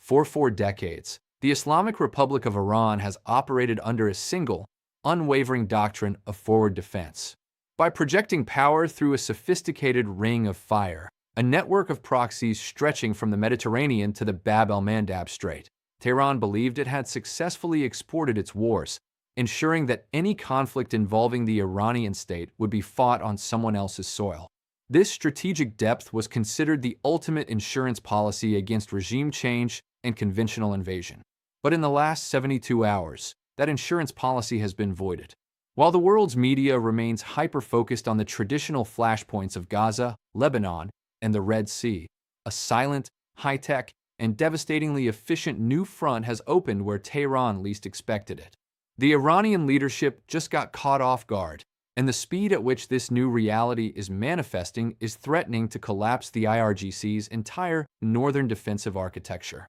For 4 decades, the Islamic Republic of Iran has operated under a single, unwavering doctrine of forward defense. By projecting power through a sophisticated ring of fire, a network of proxies stretching from the Mediterranean to the Bab el-Mandab Strait, Tehran believed it had successfully exported its wars, ensuring that any conflict involving the Iranian state would be fought on someone else's soil. This strategic depth was considered the ultimate insurance policy against regime change and conventional invasion. But in the last 72 hours, that insurance policy has been voided. While the world's media remains hyper-focused on the traditional flashpoints of Gaza, Lebanon, and the Red Sea, a silent, high-tech, and devastatingly efficient new front has opened where Tehran least expected it. The Iranian leadership just got caught off guard, and the speed at which this new reality is manifesting is threatening to collapse the IRGC's entire northern defensive architecture.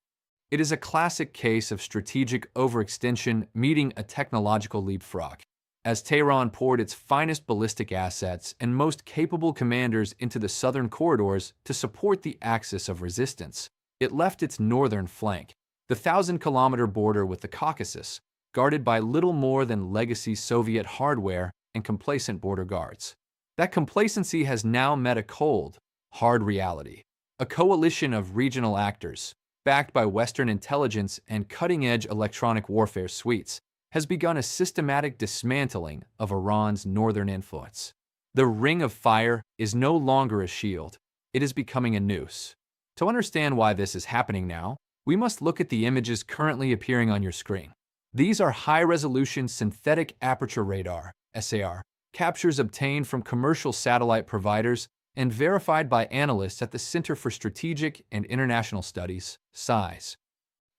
It is a classic case of strategic overextension meeting a technological leapfrog. As Tehran poured its finest ballistic assets and most capable commanders into the southern corridors to support the axis of resistance, it left its northern flank, the 1,000-kilometer border with the Caucasus, guarded by little more than legacy Soviet hardware and complacent border guards. That complacency has now met a cold, hard reality. A coalition of regional actors, backed by Western intelligence and cutting-edge electronic warfare suites, has begun a systematic dismantling of Iran's northern influence. The ring of fire is no longer a shield, it is becoming a noose. To understand why this is happening now, we must look at the images currently appearing on your screen. These are high-resolution synthetic aperture radar, SAR, captures obtained from commercial satellite providers and verified by analysts at the Center for Strategic and International Studies, SISE.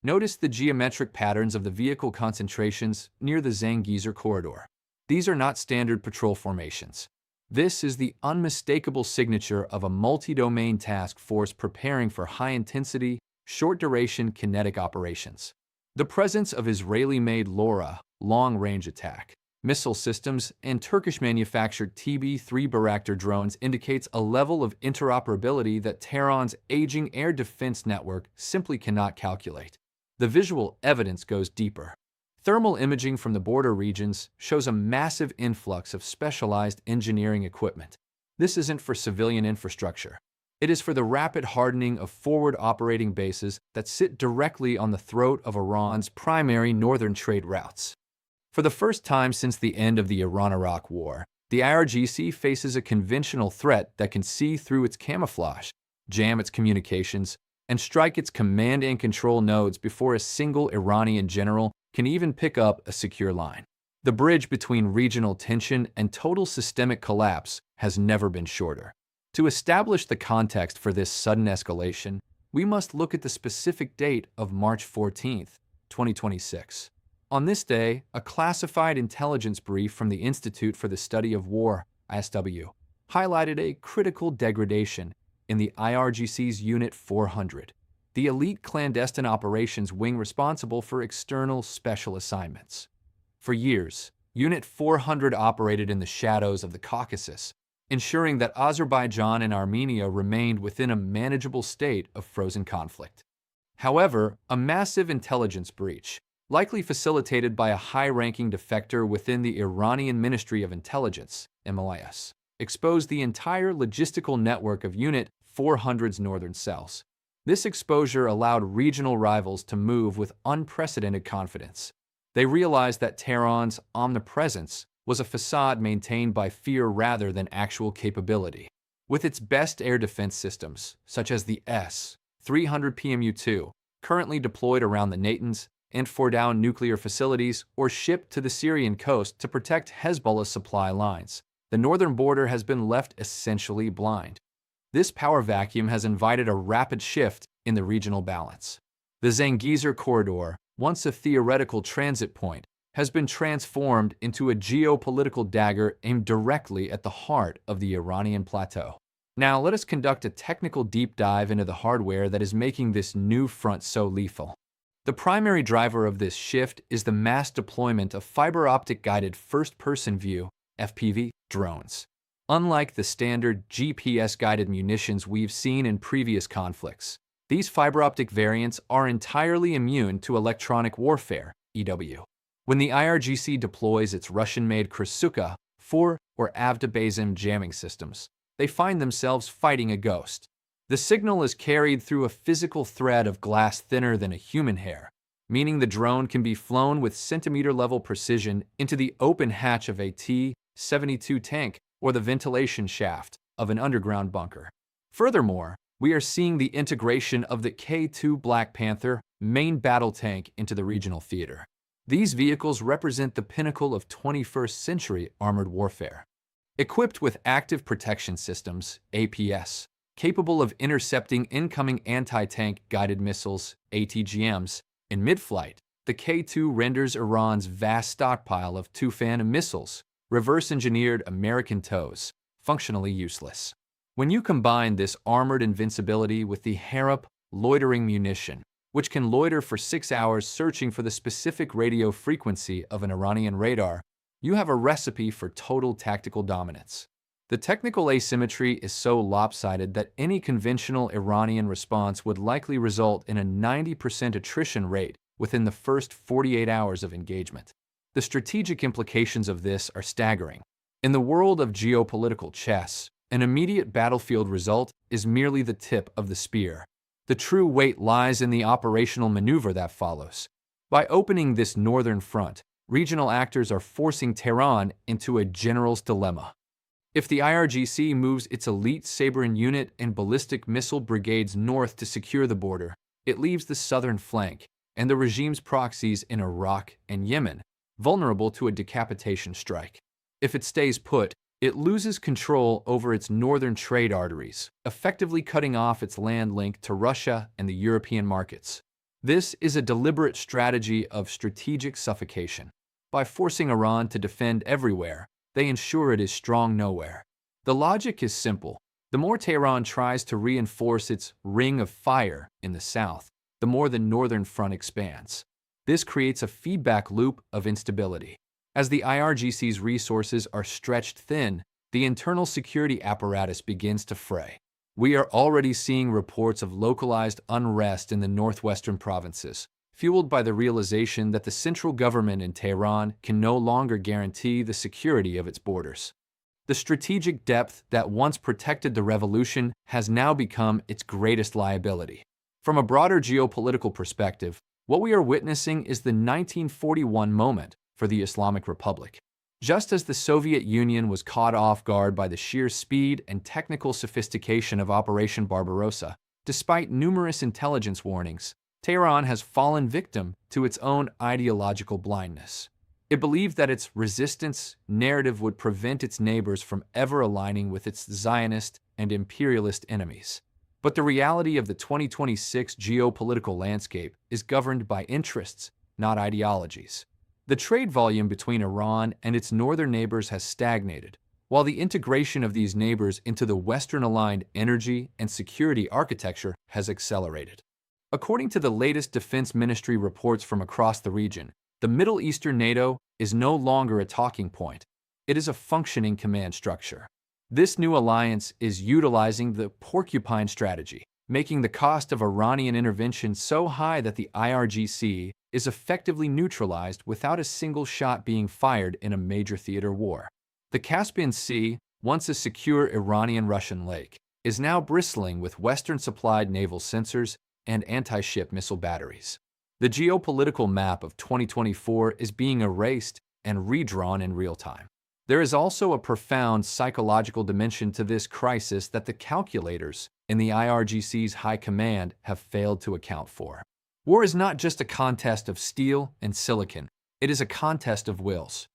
Notice the geometric patterns of the vehicle concentrations near the Zangezur corridor. These are not standard patrol formations. This is the unmistakable signature of a multi-domain task force preparing for high-intensity, short-duration kinetic operations. The presence of Israeli-made LoRa, long-range attack, missile systems, and Turkish-manufactured TB-3 Bayraktar drones indicates a level of interoperability that Tehran's aging air defense network simply cannot calculate. The visual evidence goes deeper. Thermal imaging from the border regions shows a massive influx of specialized engineering equipment. This isn't for civilian infrastructure. It is for the rapid hardening of forward operating bases that sit directly on the throat of Iran's primary northern trade routes. For the first time since the end of the Iran-Iraq War, the IRGC faces a conventional threat that can see through its camouflage, jam its communications, and strike its command and control nodes before a single Iranian general can even pick up a secure line. The bridge between regional tension and total systemic collapse has never been shorter. To establish the context for this sudden escalation, we must look at the specific date of March 14, 2026. On this day, a classified intelligence brief from the Institute for the Study of War, ISW, highlighted a critical degradation in the IRGC's Unit 400, the elite clandestine operations wing responsible for external special assignments. For years, Unit 400 operated in the shadows of the Caucasus, ensuring that Azerbaijan and Armenia remained within a manageable state of frozen conflict. However, a massive intelligence breach, likely facilitated by a high-ranking defector within the Iranian Ministry of Intelligence, MOIS, exposed the entire logistical network of Unit 400's northern cells. This exposure allowed regional rivals to move with unprecedented confidence. They realized that Tehran's omnipresence was a facade maintained by fear rather than actual capability. With its best air defense systems, such as the S-300 PMU-2, currently deployed around the Natanz and Fordow nuclear facilities or shipped to the Syrian coast to protect Hezbollah's supply lines, the northern border has been left essentially blind. This power vacuum has invited a rapid shift in the regional balance. The Zangezur corridor, once a theoretical transit point, has been transformed into a geopolitical dagger aimed directly at the heart of the Iranian plateau. Now, let us conduct a technical deep dive into the hardware that is making this new front so lethal. The primary driver of this shift is the mass deployment of fiber optic guided first-person view (FPV) drones. Unlike the standard GPS-guided munitions we've seen in previous conflicts, These fiber optic variants are entirely immune to electronic warfare, EW. When the IRGC deploys its Russian-made Krasuka 4 or Avda-Bazim jamming systems, they find themselves fighting a ghost. The signal is carried through a physical thread of glass thinner than a human hair, meaning the drone can be flown with centimeter-level precision into the open hatch of a T-72 tank or the ventilation shaft of an underground bunker. Furthermore, we are seeing the integration of the K-2 Black Panther main battle tank into the regional theater. These vehicles represent the pinnacle of 21st-century armored warfare. Equipped with active protection systems, APS, capable of intercepting incoming anti-tank guided missiles, ATGMs, in mid-flight, the K-2 renders Iran's vast stockpile of Tufan missiles, reverse-engineered American TOWs, functionally useless. When you combine this armored invincibility with the Harop loitering munition, which can loiter for 6 hours searching for the specific radio frequency of an Iranian radar, you have a recipe for total tactical dominance. The technical asymmetry is so lopsided that any conventional Iranian response would likely result in a 90% attrition rate within the first 48 hours of engagement. The strategic implications of this are staggering. In the world of geopolitical chess, an immediate battlefield result is merely the tip of the spear. The true weight lies in the operational maneuver that follows. By opening this northern front, regional actors are forcing Tehran into a general's dilemma. If the IRGC moves its elite Sabrin unit and ballistic missile brigades north to secure the border, it leaves the southern flank and the regime's proxies in Iraq and Yemen vulnerable to a decapitation strike. If it stays put, it loses control over its northern trade arteries, effectively cutting off its land link to Russia and the European markets. This is a deliberate strategy of strategic suffocation. By forcing Iran to defend everywhere, they ensure it is strong nowhere. The logic is simple. The more Tehran tries to reinforce its ring of fire in the south, the more the northern front expands. This creates a feedback loop of instability. As the IRGC's resources are stretched thin, the internal security apparatus begins to fray. We are already seeing reports of localized unrest in the northwestern provinces, fueled by the realization that the central government in Tehran can no longer guarantee the security of its borders. The strategic depth that once protected the revolution has now become its greatest liability. From a broader geopolitical perspective, what we are witnessing is the 1941 moment for the Islamic Republic. Just as the Soviet Union was caught off guard by the sheer speed and technical sophistication of Operation Barbarossa, despite numerous intelligence warnings, Tehran has fallen victim to its own ideological blindness. It believed that its resistance narrative would prevent its neighbors from ever aligning with its Zionist and imperialist enemies. But the reality of the 2026 geopolitical landscape is governed by interests, not ideologies. The trade volume between Iran and its northern neighbors has stagnated, while the integration of these neighbors into the Western-aligned energy and security architecture has accelerated. According to the latest Defense Ministry reports from across the region, the Middle Eastern NATO is no longer a talking point. It is a functioning command structure. This new alliance is utilizing the porcupine strategy, making the cost of Iranian intervention so high that the IRGC is effectively neutralized without a single shot being fired in a major theater war. The Caspian Sea, once a secure Iranian-Russian lake, is now bristling with Western-supplied naval sensors and anti-ship missile batteries. The geopolitical map of 2024 is being erased and redrawn in real time. There is also a profound psychological dimension to this crisis that the calculators in the IRGC's high command have failed to account for. War is not just a contest of steel and silicon, it is a contest of wills.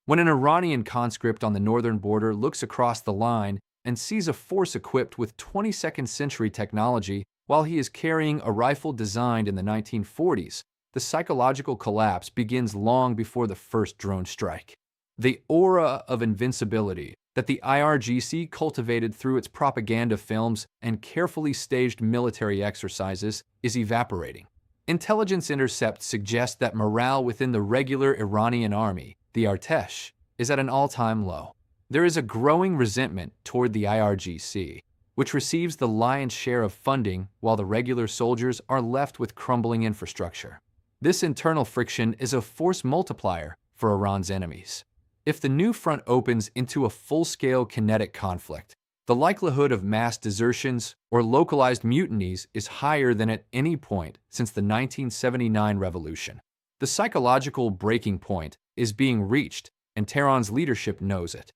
When an Iranian conscript on the northern border looks across the line and sees a force equipped with 22nd century technology while he is carrying a rifle designed in the 1940s, the psychological collapse begins long before the first drone strike. The aura of invincibility that the IRGC cultivated through its propaganda films and carefully staged military exercises is evaporating. Intelligence intercepts suggest that morale within the regular Iranian army, the Artesh, is at an all-time low. There is a growing resentment toward the IRGC, which receives the lion's share of funding while the regular soldiers are left with crumbling infrastructure. This internal friction is a force multiplier for Iran's enemies. If the new front opens into a full-scale kinetic conflict, the likelihood of mass desertions or localized mutinies is higher than at any point since the 1979 revolution. The psychological breaking point is being reached, and Tehran's leadership knows it.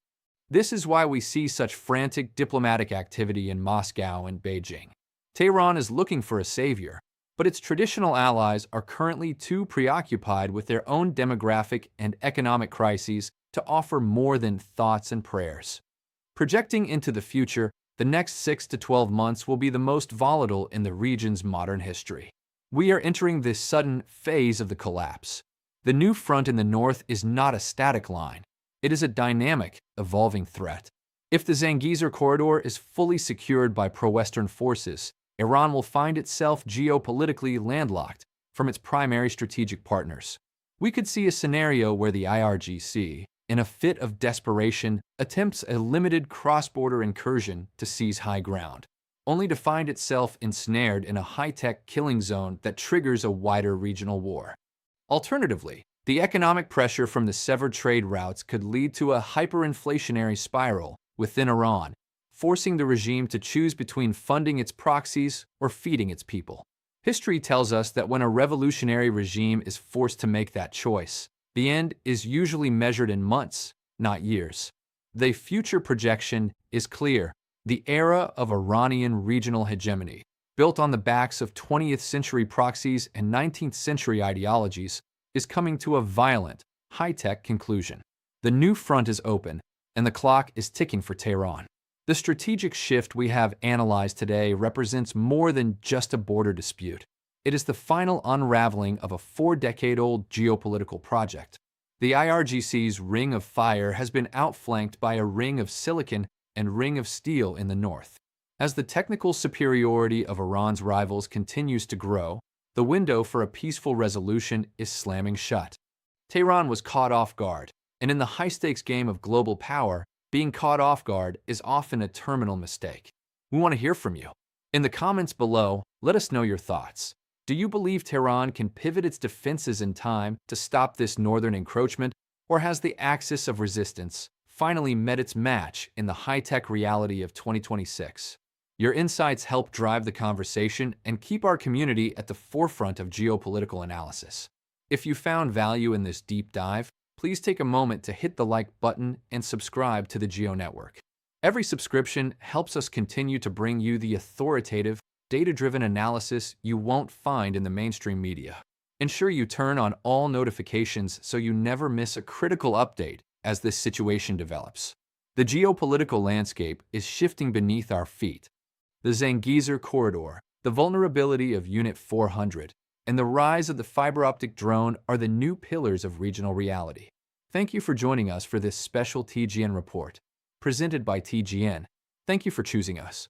This is why we see such frantic diplomatic activity in Moscow and Beijing. Tehran is looking for a savior, but its traditional allies are currently too preoccupied with their own demographic and economic crises to offer more than thoughts and prayers. Projecting into the future, the next 6 to 12 months will be the most volatile in the region's modern history. We are entering this sudden phase of the collapse. The new front in the north is not a static line. It is a dynamic, evolving threat. If the Zangezur corridor is fully secured by pro-Western forces, Iran will find itself geopolitically landlocked from its primary strategic partners. We could see a scenario where the IRGC, in a fit of desperation, attempts a limited cross-border incursion to seize high ground, only to find itself ensnared in a high-tech killing zone that triggers a wider regional war. Alternatively, the economic pressure from the severed trade routes could lead to a hyperinflationary spiral within Iran, forcing the regime to choose between funding its proxies or feeding its people. History tells us that when a revolutionary regime is forced to make that choice, the end is usually measured in months, not years. The future projection is clear. The era of Iranian regional hegemony, built on the backs of 20th century proxies and 19th century ideologies, is coming to a violent, high-tech conclusion. The new front is open, and the clock is ticking for Tehran. The strategic shift we have analyzed today represents more than just a border dispute. It is the final unraveling of a 4-decade-old geopolitical project. The IRGC's ring of fire has been outflanked by a ring of silicon and ring of steel in the north. As the technical superiority of Iran's rivals continues to grow, the window for a peaceful resolution is slamming shut. Tehran was caught off guard, and in the high-stakes game of global power, being caught off guard is often a terminal mistake. We want to hear from you. In the comments below, let us know your thoughts. Do you believe Tehran can pivot its defenses in time to stop this northern encroachment, or has the axis of resistance finally met its match in the high-tech reality of 2026? Your insights help drive the conversation and keep our community at the forefront of geopolitical analysis. If you found value in this deep dive, please take a moment to hit the like button and subscribe to the Geo Network. Every subscription helps us continue to bring you the authoritative, data-driven analysis you won't find in the mainstream media. Ensure you turn on all notifications so you never miss a critical update as this situation develops. The geopolitical landscape is shifting beneath our feet. The Zangezur corridor, the vulnerability of Unit 400, and the rise of the fiber-optic drone are the new pillars of regional reality. Thank you for joining us for this special TGN report. Presented by TGN. Thank you for choosing us.